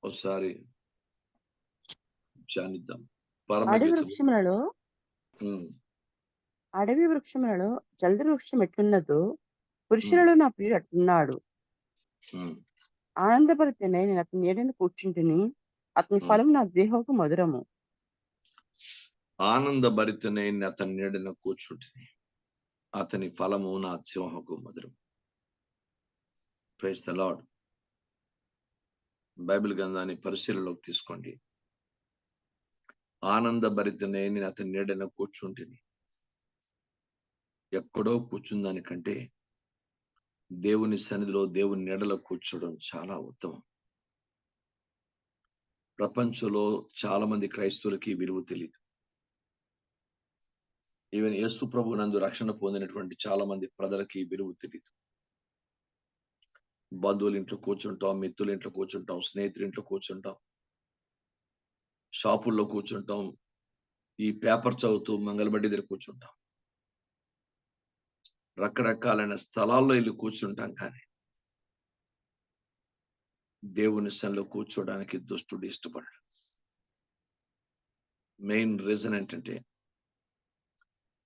ఒకసారి ధ్యానిద్దాం. అడవి పరమగీతము. వృక్షములలో ఉమ్, అడవి వృక్షములలో జల్ది వృక్షం ఎట్లున్నదో ఉమ్, పురుషులలో నా ప్రియుడు అట్లున్నాడు. ఉమ్, ఆనందపడితేనే నేను అతని నీడను కూర్చుంటిని, అతని ఉమ్. ఫలం నా దేహకు మధురము. ఆనందభరితనే అతని నీడన కూర్చుంటుంది, అతని ఫలము నా సింహకు మధురం. Praise the lord. బైబిల్ గ్రంథాన్ని పరిశీలనలోకి తీసుకోండి. ఆనందభరితనే నేను అతని నీడన కూర్చుంటుంది. ఎక్కడో కూర్చుందానికంటే దేవుని సన్నిధిలో దేవుని నీడలో కూర్చోవడం చాలా ఉత్తమం. ప్రపంచంలో చాలా మంది క్రైస్తవులకి విలువ తెలియదు. ఈవెన్ యేసు ప్రభు నందు రక్షణ పొందినటువంటి చాలా మంది ప్రజలకి విలువ తెలియదు. బంధువుల ఇంట్లో కూర్చుంటాం, మిత్రుల ఇంట్లో కూర్చుంటాం, స్నేహితుల ఇంట్లో కూర్చుంటాం, షాపుల్లో కూర్చుంటాం, ఈ పేపర్ చదువుతూ మంగళబడ్డి దగ్గర కూర్చుంటాం, రకరకాలైన స్థలాల్లో వెళ్ళి కూర్చుంటాం. కానీ దేవుని సన్నిధిలో కూర్చోడానికి దుష్టుడు ఇష్టపడడు. మెయిన్ రీజన్ ఏంటంటే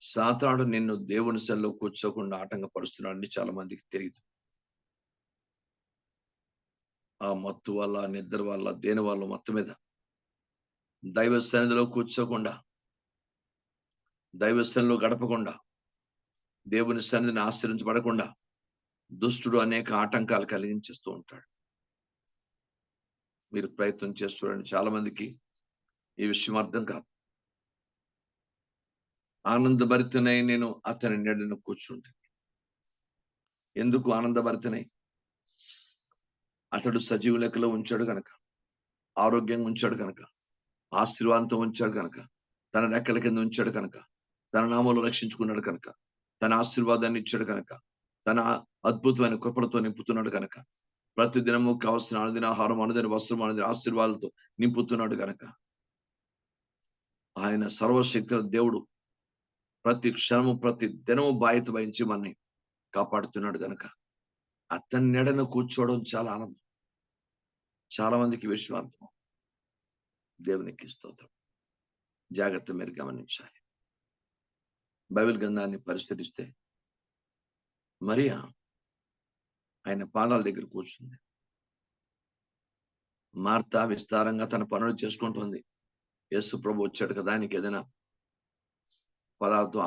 సాతాను నిన్ను దేవుని సన్నిధిలో కూర్చోకుండా ఆటంకపరుస్తున్నాడని చాలా మందికి తెలియదు. ఆ మత్తు వల్ల, నిద్ర వల్ల, దేని వల్ల మొత్తం మీద దైవ సన్నిధిలో కూర్చోకుండా, దైవ సన్నిధిలో గడపకుండా, దేవుని సన్నిధిని ఆశ్రయించబడకుండా దుష్టుడు అనేక ఆటంకాలు కలిగించేస్తూ ఉంటాడు. మీరు ప్రయత్నం చేసి చూడండి. చాలా మందికి ఈ విషయం అర్థం కాదు. ఆనందభరితనై నేను అతని నీడను కూర్చుంటాను. ఎందుకు ఆనందభరితనై? అతడు సజీవ లెక్కలో ఉంచాడు కనుక, ఆరోగ్యంగా ఉంచాడు కనుక, ఆశీర్వాదంతో ఉంచాడు కనుక, తన రెక్కల కింద ఉంచాడు కనుక, తన నామంలో రక్షించుకున్నాడు కనుక, తన ఆశీర్వాదాన్ని ఇచ్చాడు కనుక, తన అద్భుతమైన కృపలతో నింపుతున్నాడు కనుక, ప్రతి దినము కావలసిన అనుదిన ఆహారం, అనుదిన వస్త్రం, అనుదిన ఆశీర్వాదాలతో నింపుతున్నాడు కనుక, ఆయన సర్వశక్తి దేవుడు ప్రతి క్షణము ప్రతి దినము బాధ్యత వహించి మనని కాపాడుతున్నాడు కనుక అతని నీడను కూర్చోవడం చాలా ఆనందం. చాలా మందికి విషయం అర్థం. దేవునికి స్తోత్రం. జాగ్రత్త మీరు గమనించాలి. బైబిల్ గ్రంథాన్ని పరిశీలిస్తే మరియా ఆయన పాదాల దగ్గర కూర్చుంది. మార్తా విస్తారంగా తన పనులు చేసుకుంటుంది. యేసు ప్రభు వచ్చాడు కదా, ఆయనకి ఏదైనా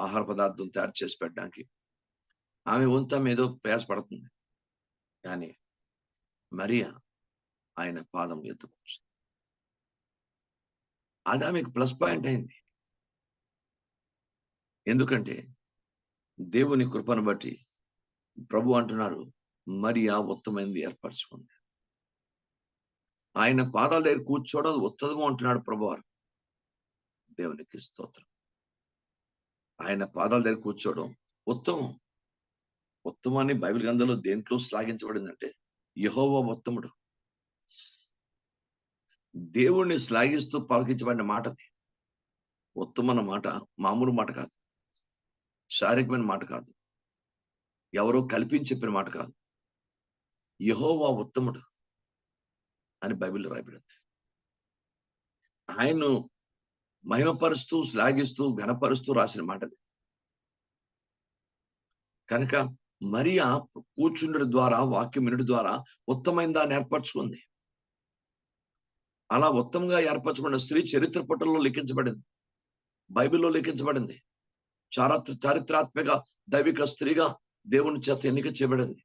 ఆహార పదార్థం తయారు చేసి పెట్టడానికి ఆమె వంత ఏదో ప్రయాసపడుతుంది. కానీ మరియా ఆయన పాదం ఎత్తు కూర్చుంది. అది ఆమెకు ప్లస్ పాయింట్ అయింది. ఎందుకంటే దేవుని కృపను బట్టి ప్రభు అంటున్నారు, మరియా ఉత్తమైనది ఏర్పరచుకుంది. ఆయన పాదాల దగ్గర కూర్చోవడం ఉత్తమం అంటున్నాడు ప్రభువారు. దేవునికి స్తోత్రం. ఆయన పాదాల దగ్గర కూర్చోవడం ఉత్తమం. ఉత్తమాన్ని బైబిల్ గ్రంథంలో దేంట్లో శ్లాఘించబడిందంటే యెహోవా ఉత్తముడు. దేవుణ్ణి శ్లాఘిస్తూ పలికించబడిన మాటది. ఉత్తమన్న మాట మామూలు మాట కాదు, శారీరకమైన మాట కాదు, ఎవరో కల్పించి చెప్పిన మాట కాదు. యెహోవా ఉత్తముడు అని బైబిల్లో రాయబడింది. ఆయన్ను మహిమపరుస్తూ, శ్లాఘిస్తూ, ఘనపరుస్తూ రాసిన మాటది. కనుక మరియా కూర్చుండడం ద్వారా, వాక్యం వినడం ద్వారా ఉత్తమైన దాన్ని ఏర్పరచుకుంది. అలా ఉత్తమంగా ఏర్పరచుకున్న స్త్రీ చరిత్ర పుటల్లో లిఖించబడింది, బైబిల్లో లిఖించబడింది. చారిత్రాత్మక దైవిక స్త్రీగా దేవుని చేత ఎన్నిక చేయబడింది.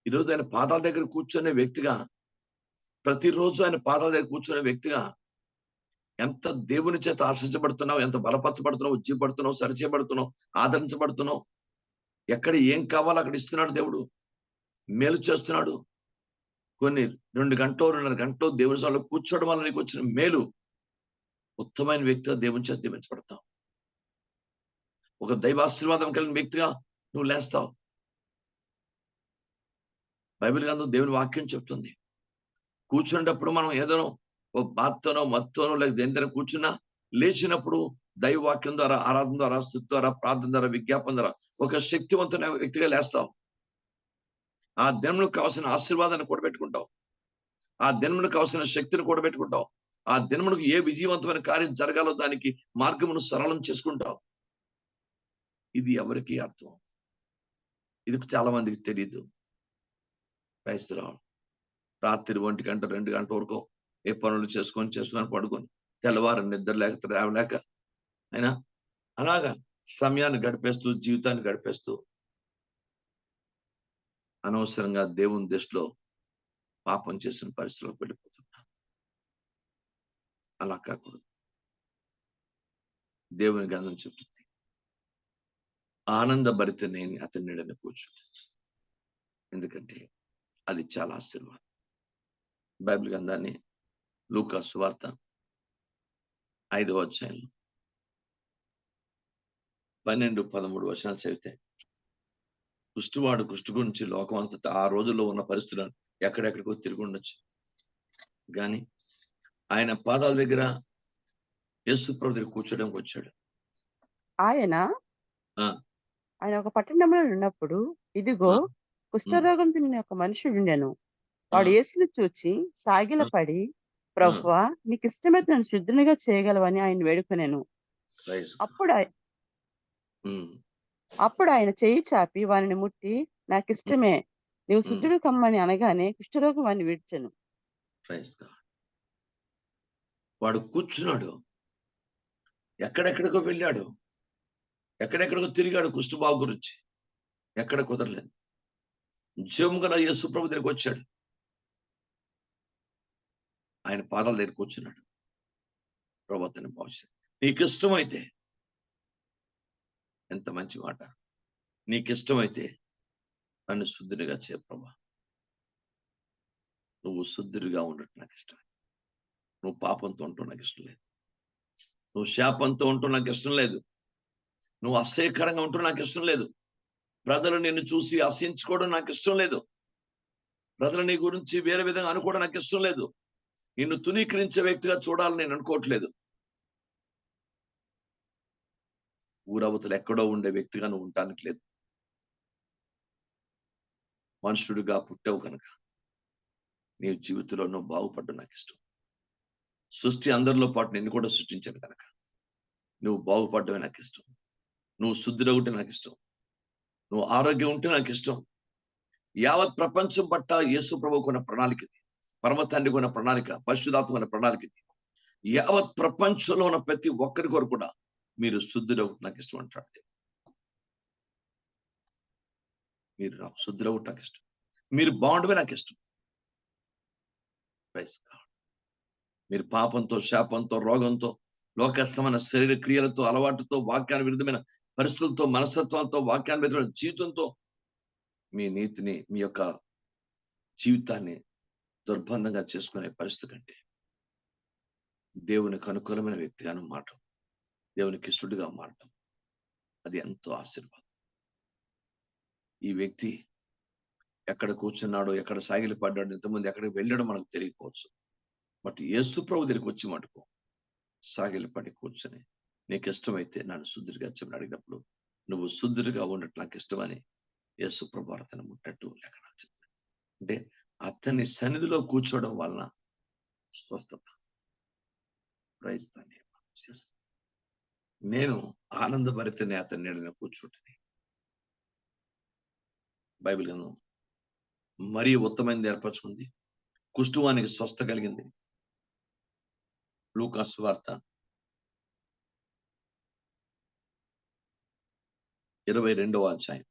ఈరోజు ఆయన పాదాల దగ్గర కూర్చునే వ్యక్తిగా, ప్రతిరోజు ఆయన పాదాల దగ్గర కూర్చునే వ్యక్తిగా ఎంత దేవుని చేత ఆశించబడుతున్నావు, ఎంత బలపరచబడుతున్నావు, ఉజ్జీపడుతున్నావు, సరిచేయబడుతున్నావు, ఆదరించబడుతున్నావు. ఎక్కడ ఏం కావాలో అక్కడ ఇస్తున్నాడు దేవుడు, మేలు చేస్తున్నాడు. కొన్ని 2 గంటలు 2.5 గంటలు దేవుని సభలో కూర్చోవడం వల్ల నీకు వచ్చిన మేలు. ఉత్తమైన వ్యక్తిగా దేవుని చేత దీవించబడతావు. ఒక దైవాశీర్వాదం కలిగిన వ్యక్తిగా నువ్వు లేస్తావు. బైబిల్ గ్రంథం దేవుని వాక్యం చెప్తుంది, కూర్చునేటప్పుడు మనం ఏదో ఓ బాధతోనో మత్తోనో లేక దేనితోనో కూర్చున్నా, లేచినప్పుడు దైవ వాక్యం ద్వారా, ఆరాధన ద్వారా, స్తుతి ద్వారా, ప్రార్థన ద్వారా, విజ్ఞాపన ద్వారా ఒక శక్తివంతమైన వ్యక్తిగా లేస్తావు. ఆ దినములకు కావాల్సిన ఆశీర్వాదాన్ని కూడబెట్టుకుంటావు. ఆ దినములకు కావాల్సిన శక్తిని కూడబెట్టుకుంటావు. ఆ దినములకు ఏ విజయవంతమైన కార్యం జరగాలో దానికి మార్గమును సరళం చేసుకుంటావు. ఇది ఎవరికి అర్థం? ఇది చాలా మందికి తెలియదు. క్రైస్తవులు రాత్రి 1 గంట 2 గంటల వరకు ఏ పనులు చేసుకొని పడుకొని తెల్లవారు నిద్ర లేక లేవలేక అయినా అలాగా సమయాన్ని గడిపేస్తూ జీవితాన్ని గడిపేస్తూ అనవసరంగా దేవుని దృష్టిలో పాపం చేసిన పరిస్థితులకు వెళ్ళిపోతున్నా. అలా కాకూడదు. దేవుని గ్రంథం చెప్తుంది, ఆనందభరిత నేను అతని నీడన కూర్చుంది. ఎందుకంటే అది చాలా ఆశీర్వాదం. బైబిల్ గ్రంథాన్ని లూకా సువార్త 5వ అధ్యాయంలో 12-13 వచనాలు చదివితే, కుష్టివాడు కుష్టి గురించి లోకం అంతటా ఆ రోజుల్లో ఉన్న పరిస్థితులను ఎక్కడెక్కడికో తిరిగి ఉండొచ్చు, కానీ ఆయన పాదాల దగ్గర యేసు ప్రభు దగ్గర కూర్చోడానికి వచ్చాడు. ఆయన ఆ ఆయన ఒక పట్టణంలో ఉన్నప్పుడు ఇదిగో ఆ, ఉమ్, కుష్ఠరోగంతో నిన్న ఒక మనుషుడు ఉండెను. ఆ, వాడు యేసును చూచి ఆ, సాగిలపడి, ఆ, ప్రభువా, నీకు ఇష్టమైతే నన్ను శుద్ధునిగా చేయగలవని ఆయన వేడుకొనెను. praise God. అప్పుడు ఉమ్, అప్పుడు ఆయన చెయ్యి చాపి వానిని ముట్టి, ఉమ్, నాకిష్టమే, నీవు ఉమ్, శుద్ధుడు కమ్మని అనగానే కుష్ఠరోగం వాడిని విడిచెను. praise God. వాడు కూర్చున్నాడు, ఎక్కడెక్కడికో వెళ్ళాడు, ఎక్కడెక్కడికో తిరిగాడు కుష్ఠబాగు గురించి, ఎక్కడ కుదరలేదు. జీవం గల యేసు ప్రభు దగ్గరికి వచ్చాడు. ఆయన పాదాల దగ్గర కూర్చున్నాడు. ప్రభు అతని భవిష్యత్, నీకు ఇష్టమైతే, ఎంత మంచి మాట, నీకు ఇష్టమైతే నన్ను శుద్ధుడిగా చేయ ప్రభా. నువ్వు శుద్ధుడిగా ఉండటం నాకు ఇష్టం. నువ్వు పాపంతో ఉంటూ నాకు ఇష్టం లేదు. నువ్వు శాపంతో ఉంటూ నాకు ఇష్టం లేదు. నువ్వు అసహ్యకరంగా ఉంటూ నాకు ఇష్టం లేదు. ప్రజలు నిన్ను చూసి అసహించుకోవడం నాకు ఇష్టం లేదు. ప్రజలు నీ గురించి వేరే విధంగా అనుకోవడం నాకు ఇష్టం లేదు. నిన్ను తునీకరించే వ్యక్తిగా చూడాలని నేను అనుకోవట్లేదు. ఊరవతలు ఎక్కడో ఉండే వ్యక్తిగా నువ్వు ఉండటానికి లేదు. మనుషుడిగా పుట్టావు కనుక నీ జీవితంలో నువ్వు బాగుపడ్డం నాకు ఇష్టం. సృష్టి అందరిలో పాటు నిన్ను కూడా సృష్టించాను కనుక నువ్వు బాగుపడ్డమే నాకు ఇష్టం. నువ్వు శుద్ధిలో ఉంటే నాకు ఇష్టం. నువ్వు ఆరోగ్యం ఉంటే నాకు ఇష్టం. యావత్ ప్రపంచం పట్ల యేసు ప్రభువుకు ఉన్న ప్రణాళిక ఇది. పరమ తండ్రికి ఉన్న ప్రణాళిక, పరిశుద్ధాత్మకు ఉన్న ప్రణాళిక ఇది. యావత్ ప్రపంచంలో ఉన్న ప్రతి ఒక్కరి కొరకు కూడా మీరు శుద్ధిలో నాకు ఇష్టం అంటాడు. మీరు నాకు శుద్ధిలో నాకు ఇష్టం. మీరు బాగుండమే నాకు ఇష్టం. Praise God. మీరు పాపంతో, శాపంతో, రోగంతో, లోకస్తమైన శరీర క్రియలతో, అలవాటుతో, వాక్యాన్ని విరుద్ధమైన పరిస్థితులతో, మనస్తత్వాలతో, వాక్యాన్ని విరుద్ధమైన జీవితంతో మీ నీతిని, మీ యొక్క జీవితాన్ని దుర్బంధంగా చేసుకునే పరిస్థితి కంటే దేవునికి అనుకూలమైన వ్యక్తిగాను మారటం, దేవునికి ఇష్టడుగా మారటం, అది ఎంతో ఆశీర్వాదం. ఈ వ్యక్తి ఎక్కడ కూర్చున్నాడో, ఎక్కడ సాగిలి పడ్డాడో, ఇంతకుముందు ఎక్కడికి వెళ్ళాడో మనకు తెలియకపోవచ్చు. బట్ యేసు ప్రభు దగ్గరికి వచ్చి మటుకు సాగిలి పడి కూర్చొని, నీకు ఇష్టమైతే నన్ను శుద్ధుడిగా చెప్పని అడిగినప్పుడు నువ్వు శుద్ధుడిగా ఉండటం నాకు ఇష్టమని యేసు ప్రభు అతను ముట్టట్టు లేఖనాలు చెప్తాడు. అంటే అతని సన్నిధిలో కూర్చోవడం వలన స్వస్థత. Praise the name of Jesus. నేను ఆనందభరితనే అతని నీడన కూర్చుంటుంది. బైబిల్ గ్రంథం మరీ ఉత్తమైనది ఏర్పరచుకుంది. కుష్ఠువానికి స్వస్థ కలిగింది. లూకా సువార్త 22వ అధ్యాయం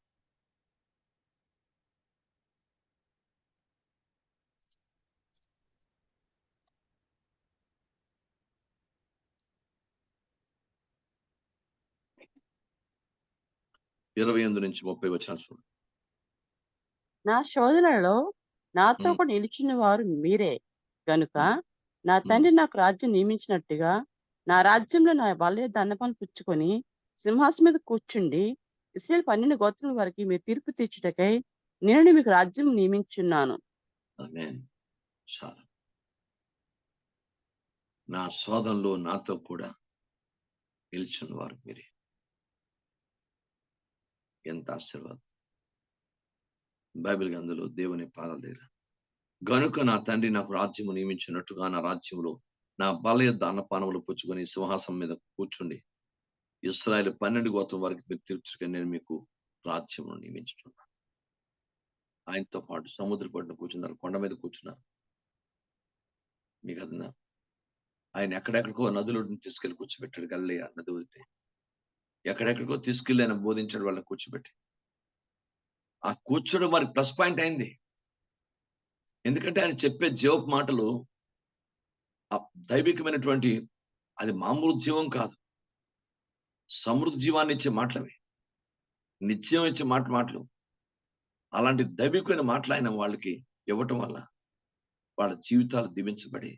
28-30 వచనాలు చూడండి. నా శోధనలో నాతో ఉమ్, కూడా నిలిచిన వారు మీరే గనుక, ఉమ్, నా ఉమ్. తండ్రి నాకు రాజ్యం నియమించినట్టుగా నా రాజ్యంలో నా బల్ల దండపాలు పుచ్చుకొని సింహాసం మీద కూర్చుండి ఇశ్రాయేలు 12 గోత్రముల వరకు మీరు తీర్పు తీర్చుటకై నేను మీకు రాజ్యం నియమించున్నాను. ఆమేన్. చాలు. నా శోధనలో నాతో కూడా నిలిచిన వారు మీరే. ఎంత ఆశీర్వాదం. బైబిల్ గ్రంథంలో దేవుని పాదాల దగ్గర, గనుక నా తండ్రి నాకు రాజ్యము నియమించినట్టుగా నా రాజ్యంలో నా బలయ దానపానములు పుచ్చుకొని సింహాసనం మీద కూర్చుండి ఇశ్రాయేలు 12 గోత్రం వరకు మీరు తీర్చుకొని నేను మీకు రాజ్యమును నియమించుచున్నాను. ఆయనతో పాటు సముద్ర పట్టున కూర్చున్నారు, కొండ మీద కూర్చున్నారు. మీకు అర్థం, ఆయన ఎక్కడెక్కడికో నదులను తీసుకెళ్లి కూర్చోబెట్టాడు. గలిలయ నది వదిలితే ఎక్కడెక్కడికో తీసుకెళ్లి ఆయన బోధించాడు వాళ్ళని కూర్చోబెట్టి. ఆ కూర్చోడం వారికి ప్లస్ పాయింట్ అయింది. ఎందుకంటే ఆయన చెప్పే జీవపు మాటలు ఆ దైవికమైనటువంటి, అది మామూలు జీవం కాదు, సమృద్ధి జీవాన్ని ఇచ్చే మాటలవి, నిత్యం ఇచ్చే మాటలు. అలాంటి దైవికమైన మాటలు ఆయన వాళ్ళకి ఇవ్వటం వల్ల వాళ్ళ జీవితాలు దీవించబడి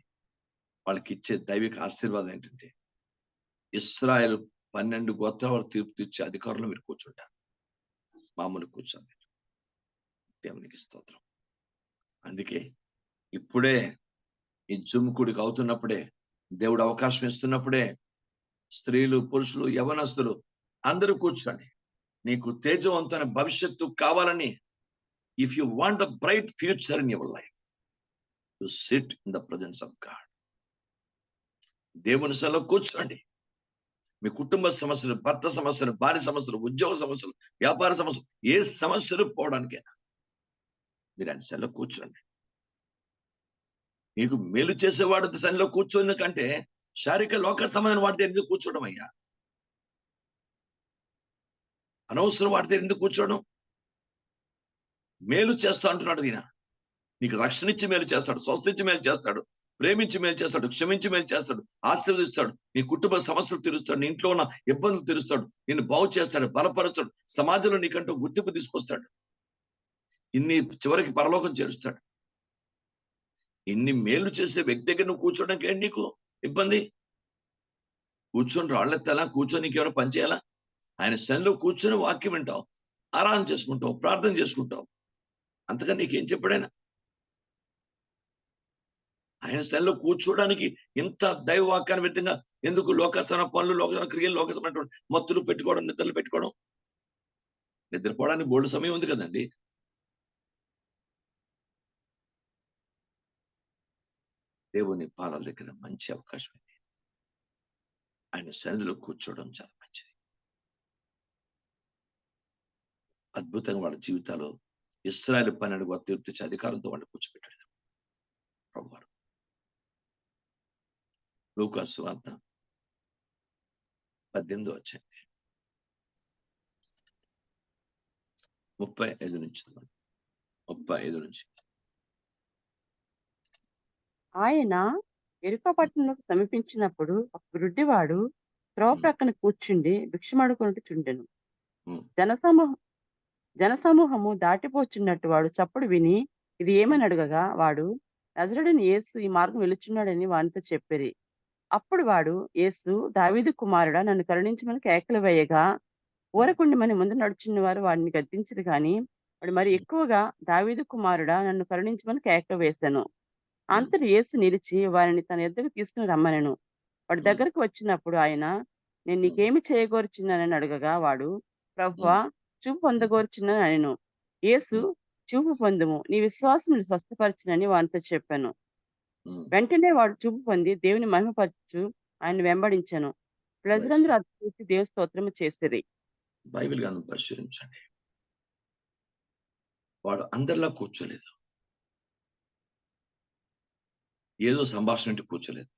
వాళ్ళకి ఇచ్చే దైవిక ఆశీర్వాదం ఏంటంటే, ఇశ్రాయేలు 12 గోత్రాల తీర్పు తీర్చే అధికారులు మీరు కూర్చుంటారు. మామూలు కూర్చోండి. దేవునికి స్తోత్రం. అందుకే ఇప్పుడే ఈ జూమ్ కూడిక అవుతున్నప్పుడే, దేవుడు అవకాశం ఇస్తున్నప్పుడే, స్త్రీలు, పురుషులు, యవనస్తులు అందరూ కూర్చోండి. నీకు తేజవంతమైన భవిష్యత్తు కావాలని, if you want the bright future in your life, you SIT in the presence of God. దేవుని సన్నిధిలో కూర్చోండి. మీ కుటుంబ సమస్యలు, భర్త సమస్యలు, భార్య సమస్యలు, ఉద్యోగ సమస్యలు, వ్యాపార సమస్యలు, ఏ సమస్యలు పోవడానికైనా మీరు ఆయన సన్నిధిలో కూర్చోండి. నీకు మేలు చేసేవాడు సన్నిధిలో కూర్చోని కంటే శారీరక లోక సంబంధమైన వాటి దగ్గర ఎందుకు కూర్చోవడం అయ్యా? అనవసరం వాటి దగ్గర ఎందుకు కూర్చోవడం? మేలు చేస్తా అంటున్నాడు ఈయన. నీకు రక్షణ ఇచ్చి మేలు చేస్తాడు, స్వస్థ ఇచ్చి మేలు చేస్తాడు, ప్రేమించి మేలు చేస్తాడు, క్షమించి మేలు చేస్తాడు, ఆశీర్వదిస్తాడు, నీ కుటుంబ సమస్యలు తీరుస్తాడు, నీ ఇంట్లో ఉన్న ఇబ్బందులు తీరుస్తాడు, నిన్ను బాగు చేస్తాడు, బలపరుస్తాడు, సమాజంలో నీకంటూ గుర్తింపు తీసుకొస్తాడు, ఇన్ని చివరికి పరలోకం చేరుస్తాడు. ఇన్ని మేలు చేసే వ్యక్తి దగ్గర నువ్వు కూర్చోడానికి ఏంటి నీకు ఇబ్బంది? కూర్చొని రాళ్ళెత్తాలా? కూర్చొని నీకేమైనా పని చేయాలా? ఆయన సన్నిధిలో కూర్చొని వాక్యం వింటావు, ఆరాధన చేసుకుంటావు, ప్రార్థన చేసుకుంటావు. అంతగా నీకేం చెప్పాడైనా? ఆయన స్థలంలో కూర్చోడానికి ఇంత దైవ వాక్యాన్ని వ్యక్తంగా ఎందుకు లోకసన పనులు, లోకసన క్రియలు, లోకసమైనటువంటి మత్తులు పెట్టుకోవడం, నిద్రలు పెట్టుకోవడం? నిద్రపోవడానికి బోల్డు సమయం ఉంది కదండి. దేవుని పాదాల దగ్గర మంచి అవకాశం ఉంది. ఆయన సన్నిధిలో కూర్చోవడం చాలా మంచిది. అద్భుతంగా వాళ్ళ జీవితాలు ఇశ్రాయేలు 12 తీర్పు తెచ్చే అధికారంతో వాళ్ళు కూర్చోబెట్టాడు ప్రభువారు. లూకా సువార్త 18వ అధ్యాయం 35 నుంచి 35 నుంచి. ఆయన యెరికో పట్టణంలోకి సమీపించినప్పుడు ఒక గ్రుడ్డివాడు త్రోవ ప్రక్కన కూర్చుండి భిక్షమడుకొనుచుండెను. ఉమ్, జనసమూహము దాటిపోచున్నట్టు వాడు చప్పుడు విని ఇది ఏమని అడగగా, వాడు నజరుడైన యేసు ఈ మార్గం వెళుచున్నాడని వానితో చెప్పిరి. అప్పుడు వాడు, యేసు, దావీదు కుమారుడా, నన్ను కరుణించమని కేకలు వేయగా, ఊరకుండిమని ముందు నడుచున్న వారు వాడిని గద్దించిరి గాని, వాడు మరి ఎక్కువగా, దావీదు కుమారుడా, నన్ను కరుణించమని కేకలు వేశాను. అంతటి యేసు నిలిచి వారిని తన యొద్దకు తీసుకుని రమ్మనెను. వాడి దగ్గరకు వచ్చినప్పుడు ఆయన, నేను నీకేమి చేయగోరుచున్నానని అడగగా, వాడు, ప్రభువా, చూపు పొందగోరుచున్నాను అనెను. యేసు, చూపు పొందుము, నీ విశ్వాసం నిన్ను స్వస్థపరచునని వానితో చెప్పాను. వెంటనే వాడు చూపు పొంది దేవుని మహిమపరచుచు ఆయన వెంబడించెను. ప్రజలందరూ అది చూసి దేవుని స్తోత్రము చేసిరి. బైబిల్ గ్రంథం పరిశీలించండి. వాడు అందరిలా కూర్చోలేదు, ఏదో సంభాషణ ఇంటూ కూర్చోలేదు,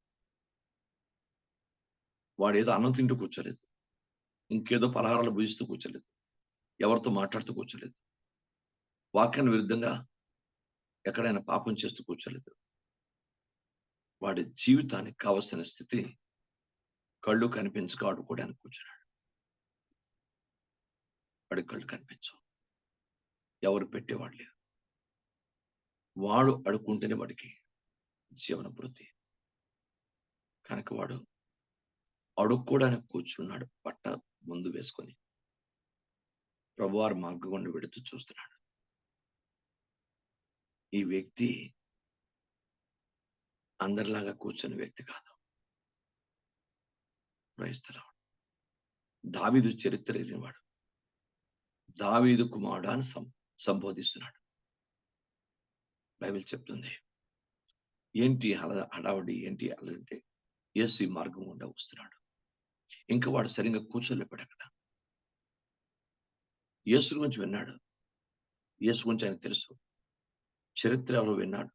వాడు ఏదో అన్నం తింటూ కూర్చోలేదు, ఇంకేదో పలహారాలు భుజిస్తూ కూర్చోలేదు, ఎవరితో మాట్లాడుతూ కూర్చోలేదు, వాక్యానికి విరుద్ధంగా ఎక్కడైనా పాపం చేస్తూ కూర్చోలేదు. వాడి జీవితానికి కావలసిన స్థితి కళ్ళు కనిపించక ఆడుకోవడానికి కూర్చున్నాడు. వాడి కళ్ళు కనిపించవు, ఎవరు పెట్టేవాడు లేరు. వాడు అడుక్కుంటేనే వాడికి జీవన వృత్తి. కనుక వాడు అడుక్కోవడానికి కూర్చున్నాడు, పట్ట ముందు వేసుకొని ప్రభువారు మార్గం గుండా వెడుతూ చూస్తున్నాడు. ఈ వ్యక్తి అందరిలాగా కూర్చుని వ్యక్తి కాదు. క్రైస్తవుడు, దావీదు చరిత్ర ఎరిగినవాడు, దావీదు కుమారుడు అని సంబోధిస్తున్నాడు. బైబిల్ చెప్తుంది. ఏంటి హడావుడి ఏంటి అంటే యేసు ఈ మార్గం గుండా వస్తున్నాడు. ఇంకా వాడు సరిగ్గా కూర్చోలేపాడు అక్కడ. యేసు గురించి విన్నాడు. యేసు గురించి ఆయనకు తెలుసు. చరిత్ర ఎవరో విన్నాడు.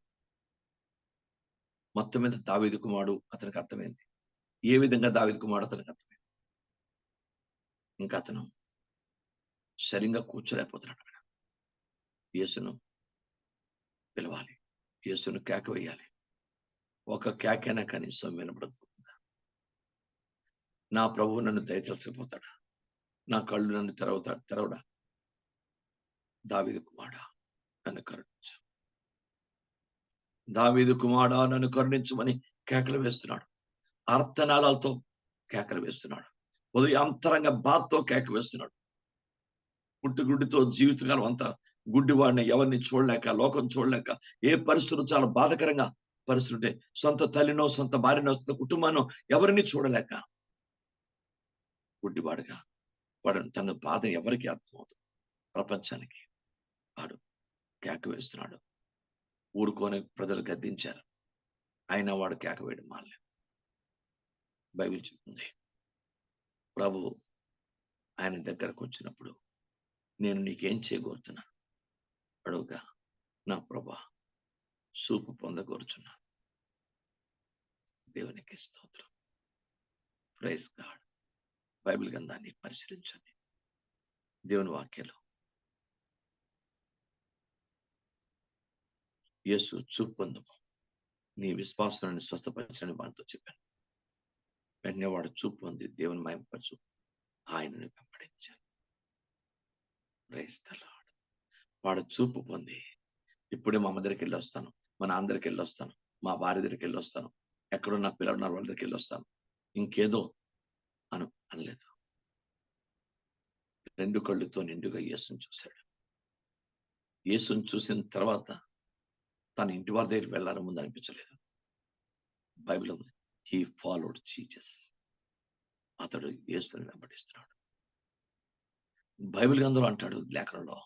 మొత్తం మీద దావీదు కుమారుడు అతనికి అర్థమైంది. ఏ విధంగా దావీదు కుమారుడు అతనికి అర్థమైంది. ఇంకా అతను సరిగ్గా కూర్చోలేకపోతున్నాడు అక్కడ. యేసును పిలవాలి, యేసును కేక వేయాలి. ఒక కేకైనా కనీసం వినపడకపోతుందా? నా ప్రభువు నన్ను దయతలసిపోతాడా? నా కళ్ళు నన్ను తెరవడా? దావీదు కుమారుడా నన్ను కరుణించు, దావీదు కుమారుడా నన్ను కరుణించమని కేకలు వేస్తున్నాడు. ఆర్తనాదాలతో కేకలు వేస్తున్నాడు. అంతరంగ బాధతో కేక వేస్తున్నాడు. పుట్టుగుడ్డితో జీవితకాలం అంతా గుడ్డివాడిని, ఎవరిని చూడలేక, లోకం చూడలేక, ఏ పరిస్థితులు చాలా బాధకరంగా పరిస్థితి, సొంత తల్లినో సొంత భార్యనో సొంత కుటుంబానో ఎవరిని చూడలేక గుడ్డివాడుగా వాడు తన బాధ ఎవరికి అర్థమవుతుంది? ప్రపంచానికి. వాడు కేక వేస్తున్నాడు. ఊరుకొని ప్రజలు గద్దించారు, అయినా వాడు కేక వేయడం మానలేదు. బైబిల్ చెప్తుంది, ప్రభు ఆయన దగ్గరకు వచ్చినప్పుడు నేను నీకేం చేయగోరుతున్నాను అడుగుగా, నా ప్రభా చూపు పొందగోరుచున్నాను. దేవునికి స్తోత్రం. Praise God. బైబిల్ గ్రంథాన్ని పరిశీలించండి. దేవుని వాక్యాలు యేసు చూపు పొందము, నీ విశ్వాసాన్ని స్వస్థపరచని వారితో చెప్పాను. వెంటనే వాడు చూపు పొంది దేవుని మహిమపరచు ఆయనను వెంబడించాను. Praise the lord. వాడు చూపు పొంది, ఇప్పుడే మా అమ్మ దగ్గరికి వెళ్ళి వస్తాను, మా నాన్న దగ్గరికి వెళ్ళి వస్తాను, మా భార్య దగ్గరికి వెళ్ళి వస్తాను, ఎక్కడో నా పిల్లలు ఉన్నారు వాళ్ళ దగ్గరికి వెళ్ళి వస్తాను, ఇంకేదో అనలేదు. రెండు కళ్ళుతో నిండుగా యేసుని చూశాడు. యేసుని చూసిన తర్వాత తన ఇంటి వారి దగ్గరికి వెళ్ళాలని ముందు అనిపించలేదు. బైబిల్ ఉంది, హీ ఫాలోడ్ జీసస్. అతడు యేసుని వెంబడిస్తున్నాడు. బైబిల్ గ్రంథంలో అంటాడు, లేఖనంలో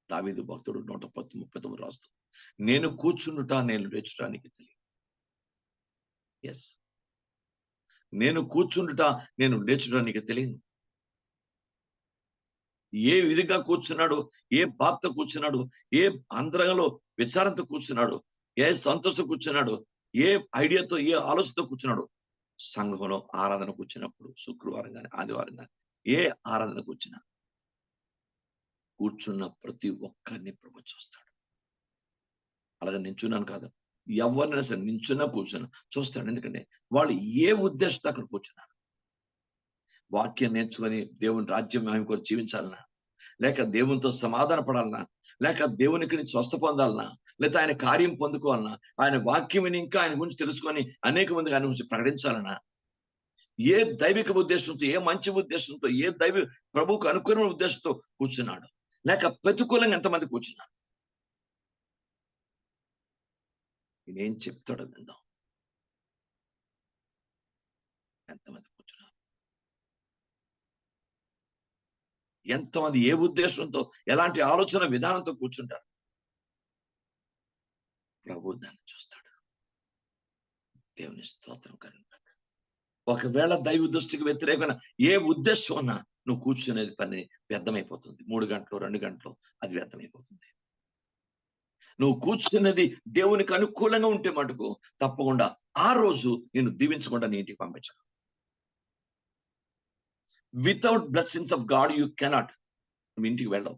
దావీదు భక్తుడు 139 రాస్తూ, నేను కూర్చుండుట నేను లేచడానికి తెలియదు. ఎస్, నేను కూర్చుండుట నేను లేచడానికి తెలియదు. ఏ విధంగా కూర్చున్నాడు, ఏ బాధతో కూర్చున్నాడు, ఏ అంతరంగంలో విచారంతో కూర్చున్నాడు, ఏ సంతోషం కూర్చున్నాడు, ఏ ఐడియాతో ఏ ఆలోచనతో కూర్చున్నాడు. సంఘంలో ఆరాధన కూర్చున్నప్పుడు, శుక్రవారం కానీ ఆదివారం కానీ ఏ ఆరాధన కూర్చున్నా కూర్చున్న ప్రతి ఒక్కరిని ప్రభు చూస్తాడు. అలాగే నించున్నాను కాదు, ఎవరినైనా సరే నించున్నా కూర్చున్నా చూస్తాడు. ఎందుకంటే వాళ్ళు ఏ ఉద్దేశంతో అక్కడ కూర్చున్నారు? వాక్యం నేర్చుకొని దేవుని రాజ్యం ఆమె కొరకు జీవించాలన్నా, లేక దేవునితో సమాధాన పడాలన్నా, లేక దేవునికి స్వస్థ పొందాలన్నా, లేక ఆయన కార్యం పొందుకోవాలన్నా, ఆయన వాక్యం ఇంకా ఆయన గురించి తెలుసుకొని అనేక మందికి ఆయన గురించి ప్రకటించాలన్నా, ఏ దైవిక ఉద్దేశంతో, ఏ మంచి ఉద్దేశంతో, ఏ ప్రభువుకు అనుకూలమైన ఉద్దేశంతో కూర్చున్నాడు, లేక ప్రతికూలంగా ఎంతమంది కూర్చున్నాడు? నేనేం చెప్తాడో విందాం. ఎంతమంది కూర్చున్నారు, ఎంతమంది ఏ ఉద్దేశంతో, ఎలాంటి ఆలోచన విధానంతో కూర్చుంటారు? ప్రభు దాన్ని చూస్తాడు. దేవుని స్తోత్రం కలుగుగాక. ఒకవేళ దైవ దృష్టికి వ్యతిరేకమైన ఏ ఉద్దేశం ఉన్నా నువ్వు కూర్చునేది పని వ్యర్థమైపోతుంది. 3 గంటలు 2 గంటలు అది వ్యర్థమైపోతుంది. నువ్వు కూర్చున్నది దేవునికి అనుకూలంగా ఉంటే మటుకు తప్పకుండా ఆ రోజు నేను దీవించకుండా నీ ఇంటికి పంపించను. Without blessings of God you cannot. నువ్వు ఇంటికి వెళ్ళవు.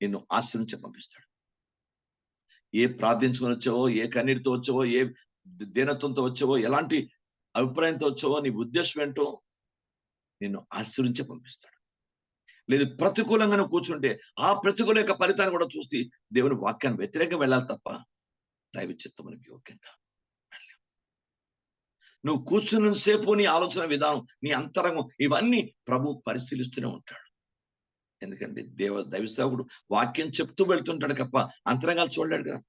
నిన్ను ఆశీర్వదించి పంపిస్తాడు. ఏ ప్రార్థించుకొని వచ్చావో, ఏ కన్నీటితో వచ్చావో, ఏ దీనత్వంతో వచ్చావో, ఎలాంటి అభిప్రాయంతో వచ్చావో, నీ ఉద్దేశం ఏంటో నిన్ను ఆశీర్వదించి పంపిస్తాడు. లేదు ప్రతికూలంగా నువ్వు కూర్చుంటే ఆ ప్రతికూల యొక్క ఫలితాన్ని కూడా చూసి దేవుని వాక్యాన్ని వ్యతిరేకంగా వెళ్ళాలి తప్ప దైవ చిత్తమునికి యోగ్యంగా వెళ్ళాలి. నువ్వు కూర్చున్న సేపు నీ ఆలోచన విధానం, నీ అంతరంగం ఇవన్నీ ప్రభు పరిశీలిస్తూనే ఉంటాడు. ఎందుకంటే దైవ సేవకుడు వాక్యం చెప్తూ వెళ్తుంటాడు తప్ప అంతరంగాలు చూడలేడు కదా.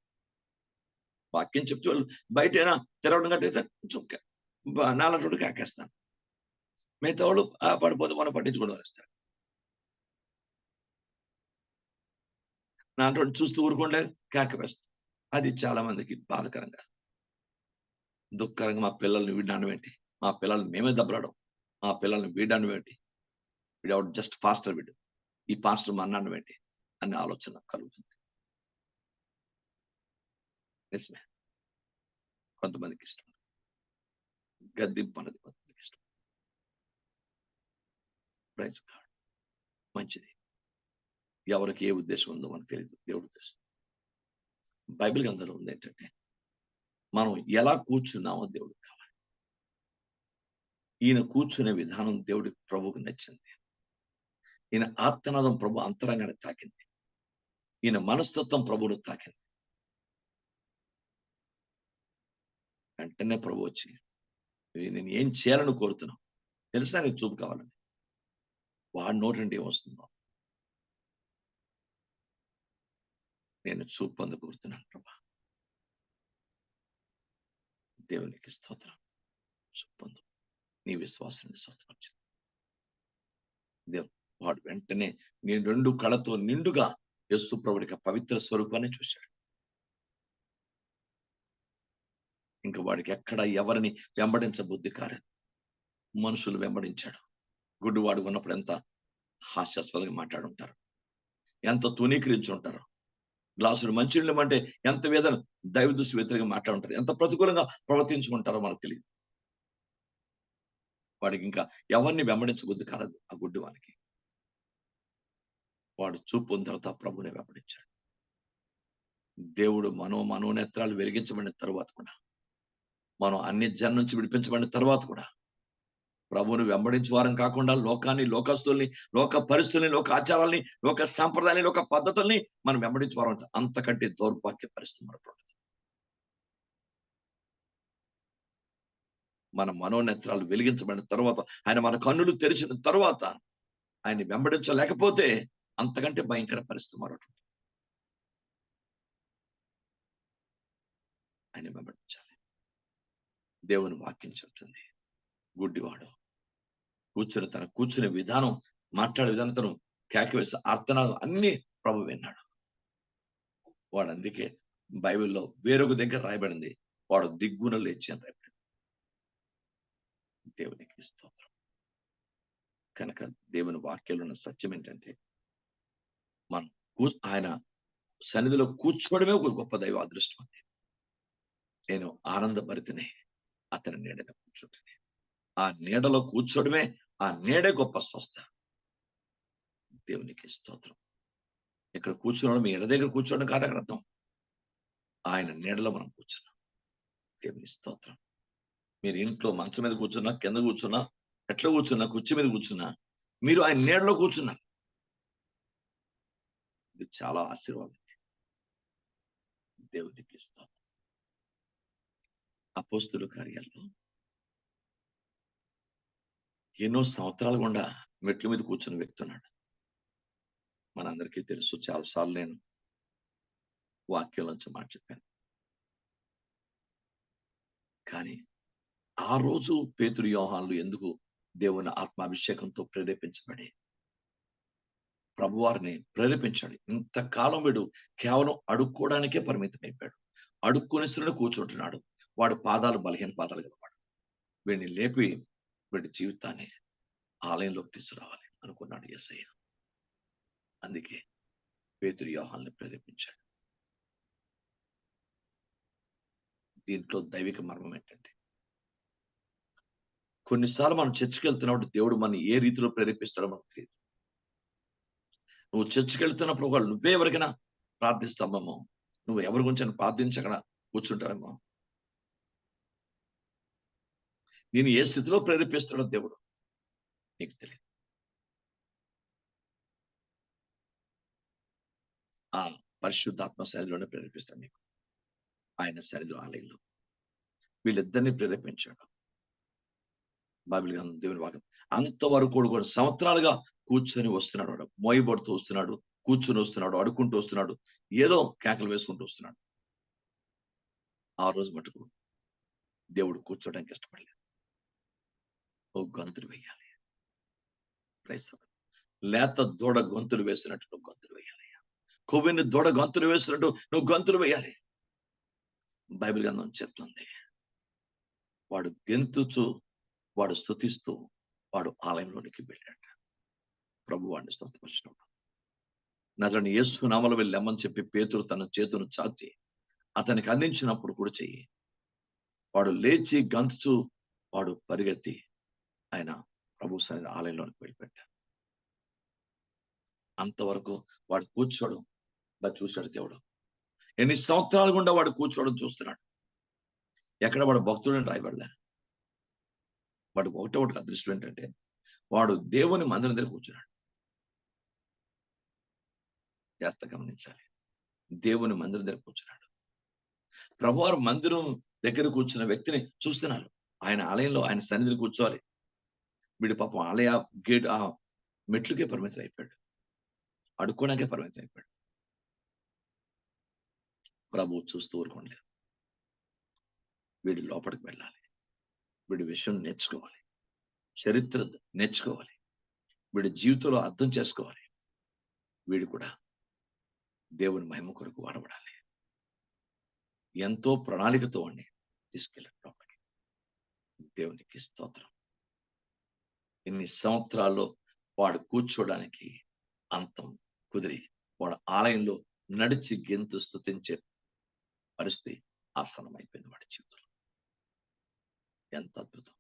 వాక్యం చెప్తూ వెళ్ళు, బయటైనా తెరవడం గట్టయితే కొంచెం నాలుగు కాకేస్తాను, మిగతా వాళ్ళు పడిపోతే మనం పట్టించుకోవడం వస్తారు. నాటువంటి చూస్తూ ఊరుకుంటే కేక వేస్తాం. అది చాలా మందికి బాధకరంగా, దుఃఖకరంగా. మా పిల్లల్ని వీడడం ఏంటి, మా పిల్లల్ని మేమే దెబ్బలాడం, మా పిల్లల్ని వీడడం ఏంటి, వీడెవడు జస్ట్ ఫాస్టర్, వీడు ఈ పాస్టర్ మన్నాడు ఏంటి అనే ఆలోచన కలుగుతుంది. నిజమే, కొంతమందికి ఇష్టం గద్దింపు అన్నది, కొంతమందికి ఇష్టం. Praise God. మంచిది. ఎవరికి ఏ ఉద్దేశం ఉందో మనకు తెలియదు, దేవుడి ఉద్దేశం. బైబిల్ గ్రంథంలో ఉంది ఏంటంటే, మనం ఎలా కూర్చున్నామో దేవుడు కావాలి. ఈయన కూర్చునే విధానం దేవుడికి, ప్రభువుకు నచ్చింది. ఈయన ఆత్మనాదం ప్రభు అంతరంగాన్ని తాకింది. ఈయన మనస్తత్వం ప్రభువును తాకింది. వెంటనే ప్రభు వచ్చి, నేను ఏం చేయాలని కోరుతున్నావు తెలుసా, నీకు చూపు కావాలని. వాడి నోటి నుండి ఏమొస్తుందో, నేను చూపు పొందకూరుతున్నాను ప్రభా. దేవునికి స్తోత్రం. చూపు పొందు, నీ విశ్వాసాన్ని స్వస్థపరిచింది దేవుడు. వాడు వెంటనే నేను 2 కళ్ళతో నిండుగా యేసు ప్రభువుకి పవిత్ర స్వరూపాన్ని చూశాడు. ఇంకా వాడికి ఎక్కడ ఎవరిని వెంబడించబుద్ధి కాలేదు. మనుషులు వెంబడించాడు. గుడ్డివాడు ఉన్నప్పుడు ఎంత హాస్యాస్పదంగా మాట్లాడుంటారు, ఎంత తునీకరించి ఉంటారు. గ్లాసులు మంచినీళ్ళు అంటే ఎంత వేదన, దైవ దృష్టి వ్యతిరేకంగా మాట్లాడుంటారు, ఎంత ప్రతికూలంగా ప్రవర్తించుకుంటారో మనకు తెలియదు. వాడికి ఇంకా ఎవరిని వెంబడించబుద్ధి కాలేదు. ఆ గుడ్డివానికి వాడు చూపు పొందిన తర్వాత ప్రభువుని వెంబడించాడు. దేవుడు మనోనేత్రాలు వెలిగించబడిన తర్వాత కూడా, మనం అన్ని జన్ నుంచి విడిపించబడిన తర్వాత కూడా, ప్రభువుని వెంబడించే వారం కాకుండా లోకాన్ని, లోకస్తుల్ని, లోక పరిస్థితుల్ని, లోక ఆచారాల్ని, లోక సాంప్రదాయాన్ని, లోక పద్ధతుల్ని మనం వెంబడించే వారం, అంతకంటే దౌర్భాగ్య పరిస్థితి మనకు. మన మనోనేత్రాలు వెలిగించబడిన తర్వాత, ఆయన మన కన్నులు తెరిచిన తర్వాత, ఆయన్ని వెంబడించలేకపోతే అంతకంటే భయంకర పరిస్థితి మరొకటి. ఆయన వెంబడించాలి. దేవుని వాక్యం చెప్తుంది, గుడ్డివాడు తన కూర్చునే విధానం, మాట్లాడే విధానం, తను కేక వేసి ఆర్తనాదం అన్ని ప్రభు విన్నాడు. వాడు అందుకే బైబిల్లో వేరొక దగ్గర రాయబడింది, వాడు దిగ్గున లేచి అని రాయబడింది. దేవునికి స్తోత్రం. కనుక దేవుని వాక్యంలో ఉన్న సత్యం ఏంటంటే, మనం ఆయన సన్నిధిలో కూర్చోవడమే ఒక గొప్ప దైవ అదృష్టం అండి. నేను ఆనందభరితనే అతని నీడలో కూర్చుంటుంది. ఆ నీడలో కూర్చోవడమే, ఆ నీడే గొప్ప స్వస్థ. దేవునికి స్తోత్రం. ఇక్కడ కూర్చోవడం, మీ ఇళ్ళ దగ్గర కూర్చోవడం కాదు అక్కడ అర్థం. ఆయన నీడలో మనం కూర్చున్నాం. దేవుని స్తోత్రం. మీరు ఇంట్లో మంచం మీద కూర్చున్నా, కింద కూర్చున్నా, ఎట్లా కూర్చున్నా, కుర్చీ మీద కూర్చున్నా, మీరు ఆయన నీడలో కూర్చున్నారు. ఇది చాలా ఆశీర్వాదం. దేవునికి స్తోత్రం. అపోస్తుల కార్యాల్లో ఎన్నో సంవత్సరాల గుండా మెట్ల మీద కూర్చుని వ్యక్తి ఉన్నాడు. మనందరికీ తెలుసు, చాలాసార్లు నేను వాక్యం నుంచి మాట చెప్పాను. కానీ ఆ రోజు పేతురు, యోహానులు ఎందుకు దేవుని ఆత్మాభిషేకంతో ప్రేరేపించబడి ప్రభువారిని ప్రేరేపించాడు. ఇంతకాలం వీడు కేవలం అడుక్కోవడానికే పరిమితం అయిపోయాడు. అడుక్కునేసరికి కూర్చుంటున్నాడు. వాడు పాదాలు బలహీన పాదాలు గలవాడు. వీడిని లేపి వీడి జీవితాన్ని ఆలయంలోకి తీసుకురావాలి అనుకున్నాడు యేసయ్య. అందుకే పేతురు, యోహానుల్ని ప్రేరేపించాడు. దీంట్లో దైవిక మర్మం ఏంటంటే, కొన్నిసార్లు మనం చర్చికి వెళ్తున్నప్పుడు దేవుడు మన ఏ రీతిలో ప్రేరేపిస్తాడో మనకు తెలియదు. నువ్వు చర్చికి వెళ్తున్నప్పుడు ఒకవేళ నువ్వే ఎవరికైనా ప్రార్థిస్తామేమో, నువ్వు ఎవరి గురించి ప్రార్థించక కూర్చుంటావేమో. నేను ఏ స్థితిలో ప్రేరేపిస్తాడో దేవుడు నీకు తెలియదు. ఆ పరిశుద్ధాత్మ శైలిలోనే ప్రేరేపిస్తాడు నీకు. ఆయన సన్నిధిలో, ఆలయంలో వీళ్ళిద్దరిని ప్రేరేపించాడు. బైబిల్ గ్రంథం, దేవుని వాక్యం. అంతవరకు కూడా సంవత్సరాలుగా కూర్చొని వస్తున్నాడు. వాడు మోయబడుతూ వస్తున్నాడు, కూర్చొని వస్తున్నాడు, అడుక్కుంటూ వస్తున్నాడు, ఏదో కేకలు వేసుకుంటూ వస్తున్నాడు. ఆ రోజు మటుకు దేవుడు కూర్చోడానికి ఇష్టపడలేదు. ఓ గొంతులు వేయాలి, లేత దూడ గొంతులు వేసినట్టు నువ్వు గొంతులు వేయాలి. కొవ్విని దూడ గంతులు వేసినట్టు నువ్వు గంతులు వేయాలి. బైబిల్ గ్రంథం చెప్తుంది. వాడు గెంతుచు, వాడు స్తుతిస్తూ, వాడు ఆలయంలోనికి వెళ్ళాడు. ప్రభు వాడిని స్వస్థపరిచినప్పుడు నజరేయుడైన యేసు నామములో వెళ్ళి లెమ్మని చెప్పి పేతురు తన చేతును చాచి అతనికి అందించినప్పుడు కూడా చెయ్యి వాడు లేచి గంతుచు వాడు పరిగెత్తి ఆయన ప్రభు సన్నిధి ఆలయంలోనికి వెళ్ళిపెట్టాడు. అంతవరకు వాడు కూర్చోవడం చూశాడు దేవుడు. ఎన్ని సంవత్సరాలు గుండా వాడు కూర్చోవడం చూస్తున్నాడు. ఎక్కడ వాడు భక్తుడని రాయబడలే. వాడు ఒకటి అదృష్టం ఏంటంటే వాడు దేవుని మందిరం దగ్గర కూర్చున్నాడు. జాగ్రత్త గమనించాలి. దేవుని మందిరం దగ్గర కూర్చున్నాడు. ప్రభువారు మందిరం దగ్గర కూర్చున్న వ్యక్తిని చూస్తున్నారు. ఆయన ఆలయంలో ఆయన సన్నిధిని కూర్చోవాలి. వీడు పాపం ఆలయ గేట్ ఆ మెట్లుకే పరిమితం అయిపోయాడు. అడుక్కోడానికే పరిమితం అయిపోయాడు. ప్రభు చూస్తూ ఊరుకోండి. వీడి లోపలికి వెళ్ళాలి. వీడి విషయం నేర్చుకోవాలి. చరిత్ర నేర్చుకోవాలి. వీడి జీవితంలో అర్థం చేసుకోవాలి. వీడు కూడా దేవుని మహిమ కొరకు వాడబడాలి. ఎంతో ప్రణాళికతో అండి తీసుకెళ్ళాడు లోపలికి. దేవునికి స్తోత్రం. ఇన్ని సంవత్సరాల్లో వాడు కూర్చోడానికి అంతం కుదిరి వాడు ఆలయంలో నడిచి గెంతు స్తుతించే పరిస్థితి ఆసనం అయిపోయింది వాడి జీవితంలో. ఎంత అద్భుతం.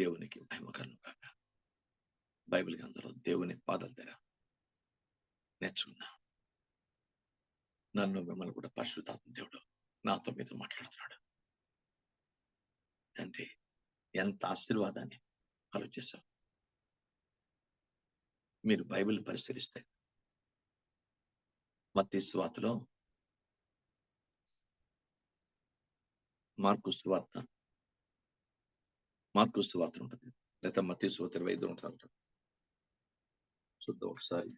దేవునికి మహిమకరం కాక. బైబిల్ గ్రంథంలో దేవుని పాదాల దగ్గర నేర్చుకున్నా. నన్ను మిమ్మల్ని కూడా పరిశుద్ధాత్మ దేవుడు నాతో మీతో మాట్లాడుతున్నాడు. తండ్రి ఎంత ఆశీర్వాదాన్ని ఆలోచిస్తాం. మీరు బైబిల్ పరిశీలిస్తే మత్తయి సువార్తలో మార్కు సువార్త ఉంటుంది, లేదా మత్తయి సువార్త 25 ఉంటుంది. చూద్దాం ఒకసారి.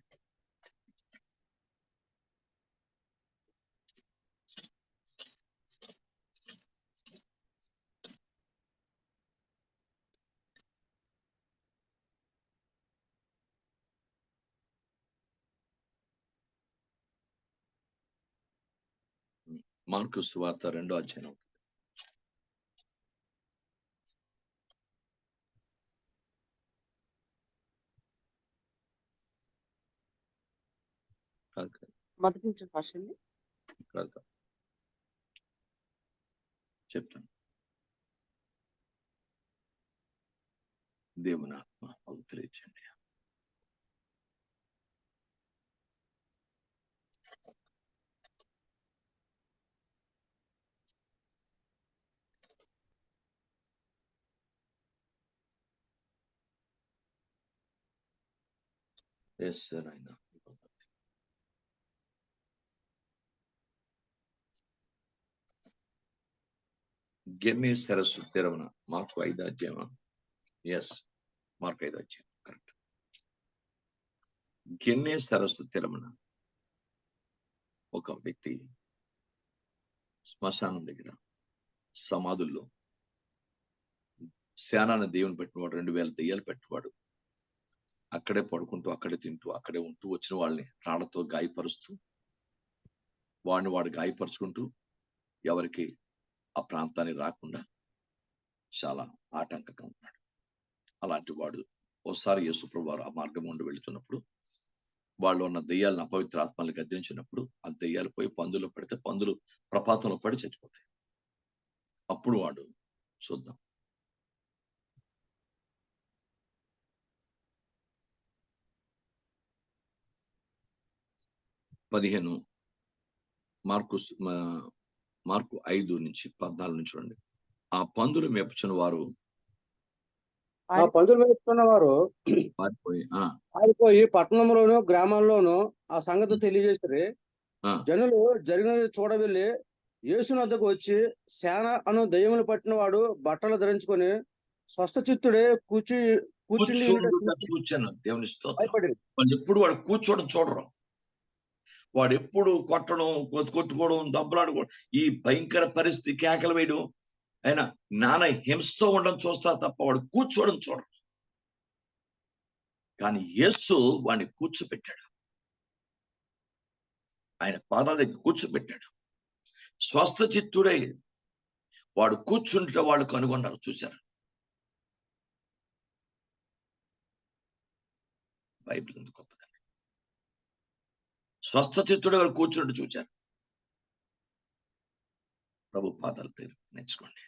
మార్కు సువార్త 2వ అధ్యాయం. మొదటి నుంచి ఫస్ట్ అండి. చెప్తాను. దేవుని ఆత్మ అవతరించండి. Yes sir. ఆయన గెన్ని సరస్సు తెరవన మార్కు 5వ అధ్యాయం. ఎస్, మార్కు 5వ అధ్యాయం కరెక్ట్. గెన్ని సరస్సు తెరవన ఒక వ్యక్తి శ్మశానం దగ్గర సమాధుల్లో శానాన్ని దేవుని పెట్టినవాడు, 2000 దెయ్యాలు పెట్టినవాడు అక్కడే పడుకుంటూ, అక్కడే తింటూ, అక్కడే ఉంటూ వచ్చిన వాళ్ళని రాళ్లతో గాయపరుస్తూ వాడు గాయపరుచుకుంటూ ఎవరికి ఆ ప్రాంతానికి రాకుండా చాలా ఆటంకంగా ఉన్నాడు. అలాంటి వాడు ఓసారి యేసుప్రభువు వారు ఆ మార్గం నుండి వెళుతున్నప్పుడు వాళ్ళు ఉన్న దెయ్యాలను, అపవిత్ర ఆత్మల్ని గద్దించినప్పుడు ఆ దెయ్యాలు పోయి పందులో పడితే పందులు ప్రపాతంలో పడి చచ్చిపోతాయి. అప్పుడు వాడు చూద్దాం. మార్కు 5 నుంచి 14 నుంచి చూడండి. ఆ పందులు మేపుచున్న వారు పారిపోయి పట్టణంలోను గ్రామాల్లోనూ ఆ సంగతి తెలియజేసి జనులు జరిగినది చూడవెళ్ళి యేసు వద్దకు వచ్చి శాన అను దయ్యములు పట్టిన వాడు బట్టలు ధరించుకొని స్వస్థ చిత్తుడే కూర్చుని చూచాను. దేవుని స్తోత్రం. వాళ్ళు ఎప్పుడు వాడు కూర్చోవడం చూడరు. వాడు ఎప్పుడు కొట్టుకోవడం, దెబ్బలాడుకోవడం, ఈ భయంకర పరిస్థితి, కేకలు వేయడం, ఆయన నాన్న హింసతో ఉండడం చూస్తారు తప్ప వాడు కూర్చోవడం చూడరు. కానీ యేసు వాడిని కూర్చోపెట్టాడు. ఆయన పాదాల దగ్గర కూర్చోబెట్టాడు. స్వస్థ చిత్తుడై వాడు కూర్చుంటే వాళ్ళు కనుగొన్నారు. చూశారు. బైబిల్ ఎందుకు గొప్పదండి. స్వస్థ చిత్తుడే వాడు కూర్చుంటే చూశారు. ప్రభు పాదాలు నేర్చుకోండి.